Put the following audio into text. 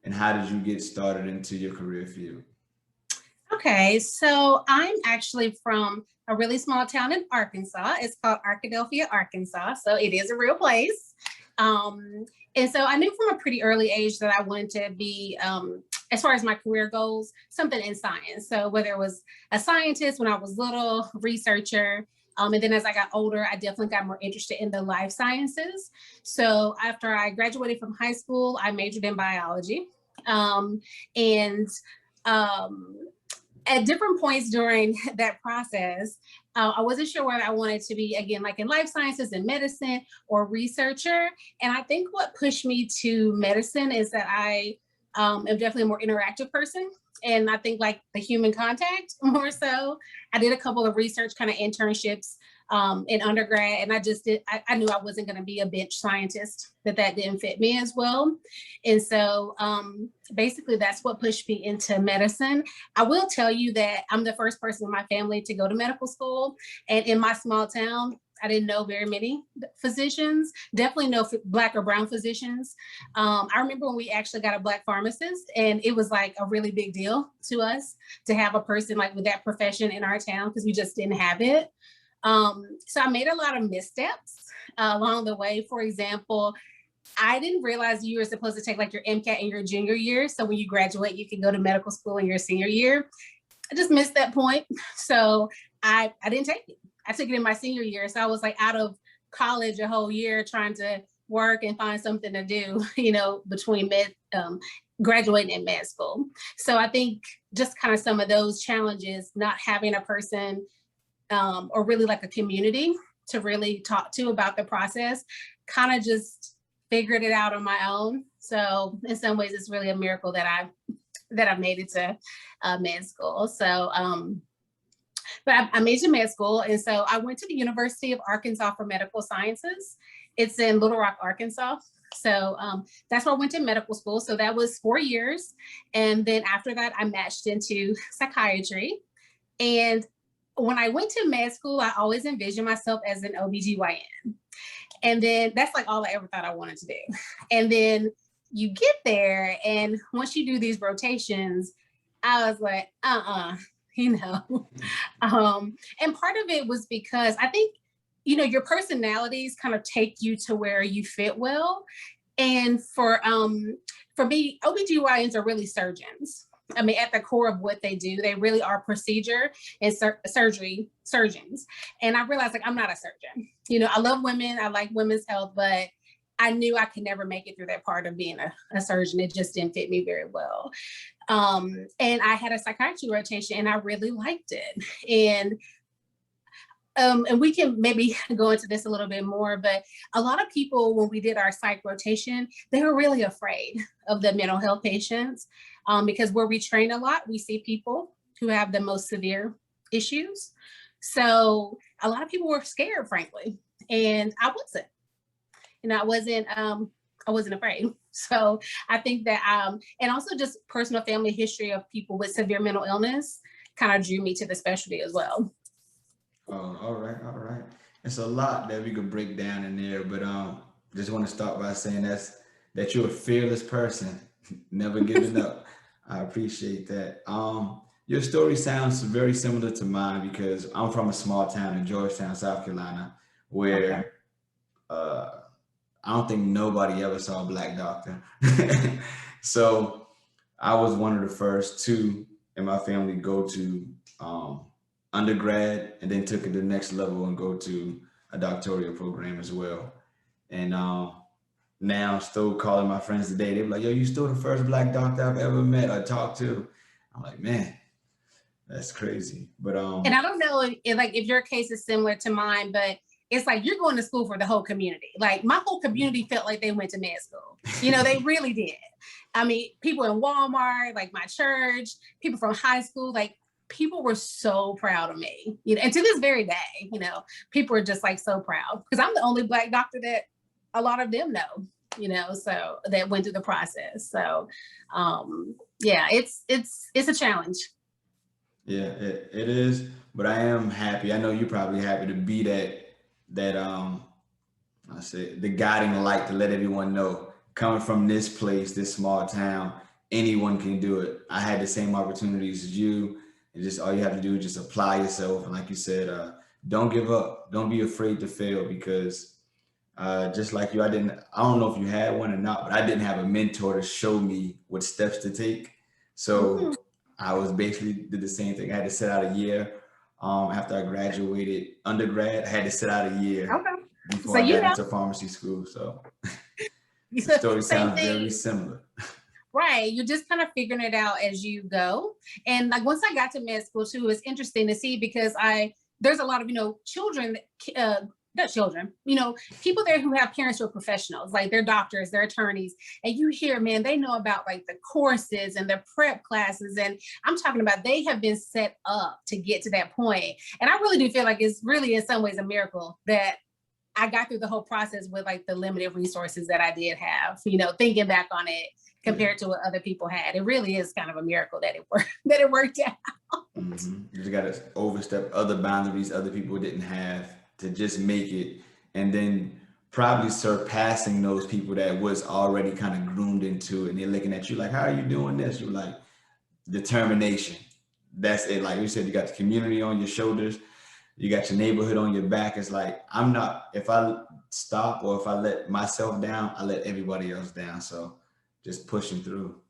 and how did you get started into your career field? Okay, so I'm actually from a really small town in Arkansas. It's called Arkadelphia, Arkansas. So it is a real place. And so I knew from a pretty early age that I wanted to be, as far as my career goes, something in science. So whether it was a scientist when I was little, researcher, and then as I got older, I definitely got more interested in the life sciences. So after I graduated from high school, I majored in biology. And at different points during that process, I wasn't sure whether I wanted to be, again, like in life sciences and medicine or researcher. And I think what pushed me to medicine is that I am definitely a more interactive person. And I think like the human contact more so. I did a couple of research kind of internships in undergrad, and I knew I wasn't going to be a bench scientist, that didn't fit me as well. And so basically that's what pushed me into medicine. I will tell you that I'm the first person in my family to go to medical school. And in my small town, I didn't know very many physicians, definitely no Black or brown physicians. I remember when we actually got a Black pharmacist, and it was like a really big deal to us to have a person like with that profession in our town because we just didn't have it. So I made a lot of missteps along the way. For example, I didn't realize you were supposed to take like your MCAT in your junior year. So when you graduate, you can go to medical school in your senior year. I just missed that point. So I didn't take it. I took it in my senior year. So I was like out of college a whole year trying to work and find something to do, between graduating and med school. So I think just kind of some of those challenges, not having a person or really like a community to really talk to about the process, kind of just figured it out on my own. So in some ways, it's really a miracle that I've made it to med school. So, but I majored in med school. And so I went to the University of Arkansas for Medical Sciences. It's in Little Rock, Arkansas. So that's where I went to medical school. So that was 4 years. And then after that, I matched into psychiatry. And when I went to med school, I always envisioned myself as an OBGYN. And then that's like all I ever thought I wanted to do. And then you get there, and once you do these rotations, I was like, and part of it was because I think, your personalities kind of take you to where you fit well. And for me, OBGYNs are really surgeons. I mean, at the core of what they do, they really are procedure and surgery surgeons. And I realized like, I'm not a surgeon. I love women. I like women's health, but I knew I could never make it through that part of being a surgeon. It just didn't fit me very well. And I had a psychiatry rotation and I really liked it. And we can maybe go into this a little bit more, but a lot of people, when we did our psych rotation, they were really afraid of the mental health patients because where we train a lot, we see people who have the most severe issues. So a lot of people were scared, frankly, and I wasn't. I wasn't afraid. So I think that, and also just personal family history of people with severe mental illness kind of drew me to the specialty as well. Oh, all right, all right. It's a lot that we could break down in there, but just want to start by saying that you're a fearless person, never giving up. I appreciate that. Your story sounds very similar to mine because I'm from a small town in Georgetown, South Carolina, Okay. where I don't think nobody ever saw a Black doctor. So I was one of the first two in my family go to um, undergrad and then took it to the next level and go to a doctoral program as well. And now still calling my friends today. They're like, yo, you still the first Black doctor I've ever met or talked to. I'm like, man, that's crazy. But And I don't know if your case is similar to mine, but it's like you're going to school for the whole community. Like my whole community felt like they went to med school. They really did. I mean, people in Walmart, like my church, people from high school, like people were so proud of me. And to this very day, people are just like so proud because I'm the only Black doctor that a lot of them know, so that went through the process. So yeah, it's a challenge. yeah, it is. But I am happy. I know you're probably happy to be that I say the guiding light to let everyone know coming from this place, this small town, anyone can do it. I had the same opportunities as you, and just all you have to do is just apply yourself. And like you said, don't give up. Don't be afraid to fail, because just like you, I don't know if you had one or not, but I didn't have a mentor to show me what steps to take. So Mm, I was basically did the same thing. I had to sit out a year after I graduated undergrad. I had to sit out a year okay. So before I you got know, into pharmacy school. So the story same sounds very thing. similar. Right. You're just kind of figuring it out as you go. And like once I got to med school too, it's interesting to see because there's a lot of, children, not children, people there who have parents who are professionals, like they're doctors, they're attorneys. And you hear, man, they know about like the courses and the prep classes. And I'm talking about they have been set up to get to that point. And I really do feel like it's really in some ways a miracle that I got through the whole process with like the limited resources that I did have, thinking back on it Yeah. compared to what other people had. It really is kind of a miracle that it worked, that it worked out. You just got to overstep other boundaries other people didn't have to just make it, and then probably surpassing those people that was already kind of groomed into it. And they're looking at you like, "How are you doing this?" You're like, determination. That's it. Like you said, you got the community on your shoulders, you got your neighborhood on your back. It's like, I'm not, if I stop or if I let myself down, I let everybody else down. So just pushing through.